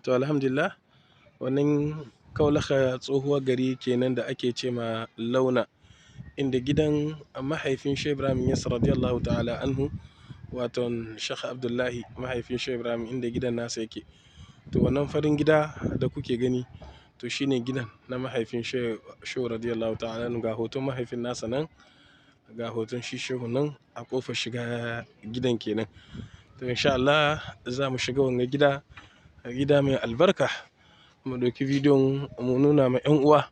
To alhamdulillah, wannan Kaulaha tsohuwar gari kenan da ake ce ma Launa, inda gidan mahaifin Shehu Ibrahim Yas radiyallahu ta'ala anhu, waton Sheikh Abdullahi mahaifin Shehu Ibrahim, inda gidan nasa yake. To wannan farin gida da kuke gani, to shine gidan na mahaifin Shehu radiyallahu ta'ala anhu. Ga hoton mahaifin nasa nan, ga hoton shi Shehu nan a ƙofar shiga gidan kenan. To insha Allah za mu shiga wannan gida mai albarka, mu ɗauki bidiyon mu nuna ma 'yan uwa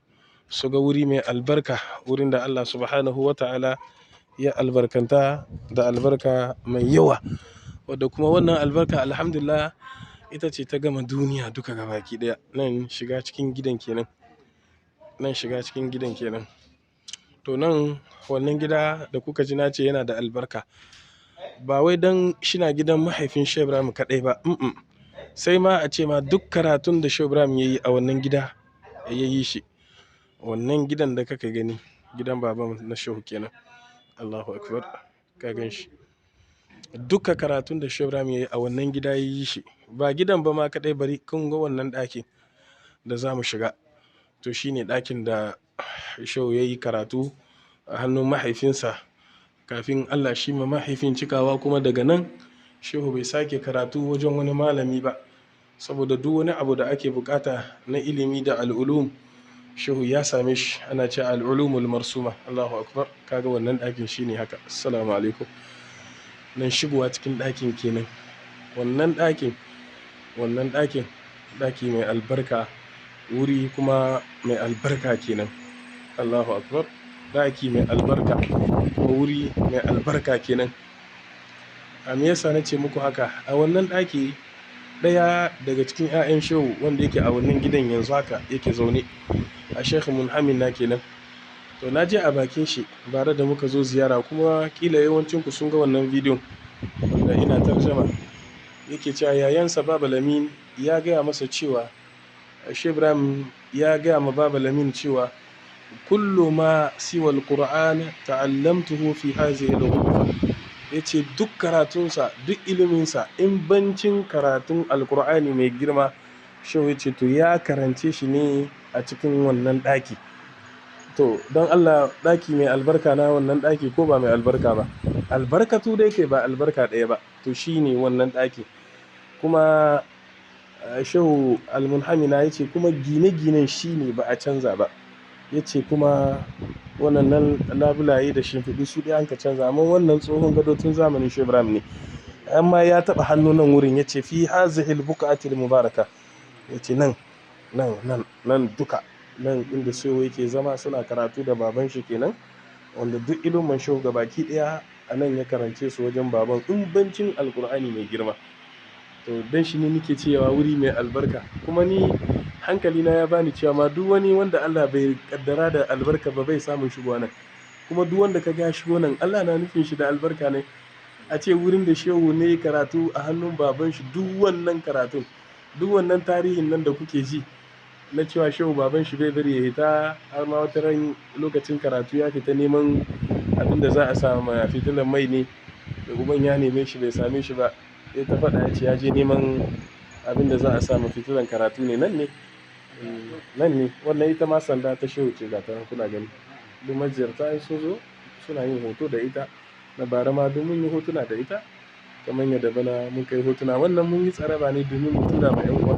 su ga wuri mai albarka, wurin da Allah subhanahu wa ta'ala ya albarkanta da albarka mai yawa, wadda kuma wannan albarka alhamdulillah ita ce ta gama duniya duka gabaki ɗaya. Nan shiga cikin gidan kenan. To nan wannan gida da kuka ji na ce yana da albarka, ba wai don shina gidan mahaifin Shehu Ibrahim kaɗai ba, sai ma a ce ma duk karatun da Shehu Ibrahim ya yi a wannan gida ya yi shi. Wannan gidan da kaka gani, gidan baban na Shehu kenan. Allahu akbar, ka gan shi. Duka karatun da Shehu Ibrahim ya yi a wannan gida ya yi shi. Ba gidan ba ma kaɗai, bari kun ga wannan ɗakin da za mu shiga. To shine ɗakin da Shehu ya yi karatu a hannun mahaifinsa, kafin Allah shi ma mahaifin cikawa. Kuma daga nan Shehu bai sake karatu wajen wani malami ba, saboda duk wani abu da ake bukata na ilimi da al'ulum Shehu ya same shi. Ana ce al'ulumul marsuma. Allahu akbar, kaga wannan ɗakin shine haka. Assalamu alaikum. Nan shigowa cikin ɗakin kenan. Wannan ɗakin ɗaki mai albarka, wuri kuma mai albarka kenan. Allahu akbar, ɗaki mai albarka kuma wuri mai albarka kenan. A me yasa na ce muku haka? A wannan ɗaki, ɗaya daga cikin 'ya'yan Shehu wanda yake a wannan gidan yanzu haka yake zaune, a Sheikh Munhamin na kenan. To na je a bakin shi bare da muka zo ziyara, kuma kila yawancin ku sun ga wannan bidiyon da ina tarjama. Yake cewa yayansa Baba Lamin ya gaya masa cewa, Shehu Ibrahim ya gaya ma Baba Lamin cewa kullu ma siwa al-Qur'an ta'allamtuhu fi hadhihi al-ghurfa. Yace duk karatunsa, duk iliminsa, in bancin karatun Al-Qur'ani mai girma, Shehu yace to ya karance shi ne a cikin wannan ɗaki. To don Allah, ɗaki mai albarka na wannan ɗaki ko ba mai albarka ba? Albarkatu dai kai, ba albarka ɗaya ba. To shine wannan ɗaki. Kuma Shehu Al-Munhamina ya ce kuma gine-ginen shine ba a canza ba. Ya ce kuma wannan labulaye da shimfiɗu su ɗaya an ka canza, amma wannan tsohon gado tun zamanin Shehu Ibrahim ne. Amma ya taɓa hannu nan wurin, ya ce fi hazihil buqatil mubaraka. Ya ce nan duka, nan inda Shehu yake zama suna karatu da baban shi kenan, wanda duk ilimin Shehu gabaki ɗaya a nan ya karance su wajen baban, in bancin Alƙur'ani mai girma. To dan shi ne nake cewa wuri mai albarka. Kuma ni hankali na ya bani cewa ma duk wani wanda Allah bai kaddara da albarka ba bai samun shigo nan. Kuma duk wanda ka ga shigo nan, Allah na nufin shi da albarka ne. A ce wurin da Shehu ne karatu a hannun baban shi, duk wannan karatun, duk wannan tarihin nan da kuke ji na cewa Shehu baban shi bai bari ya hita, har ma wata ran lokacin karatu ya fita neman abin da za a samu fitilan mai ne, da uban ya neme shi bai same shi ba, sai ta faɗa ya ce ya je neman abin da za a samu fitilan karatu ne. Nan ne wannan ita ma sanda ta Shehu ce, ga ta kuna gani. Duk maziyarta in sun zo suna yin hoto da ita. Na bara ma duk mun yi hotuna da ita, kamar yadda bana mun kai hotuna. Wannan mun yi tsaraba ne domin mu tura ma 'yan uwa.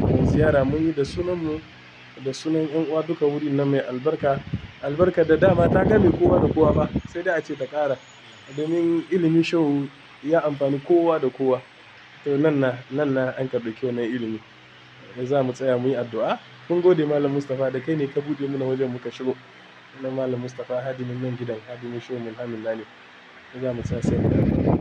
Mun ziyara mun yi da sunan mu da sunan 'yan uwa, duka wuri nan mai albarka da dama ta game kowa da kowa ba, sai dai a ce ta ƙara, domin ilimin Shehu ya amfani kowa da kowa. To nan na an ka ɗauki wannan ilimi. Za mu tsaya mu yi addu'a. Mun gode Malam Mustapha da kai ne ka buɗe mana wajen muka shigo. Wannan Malam Mustapha hadimin nan gidan, hadimin Shehu Munhamin na ne. Za mu tsaya sai mu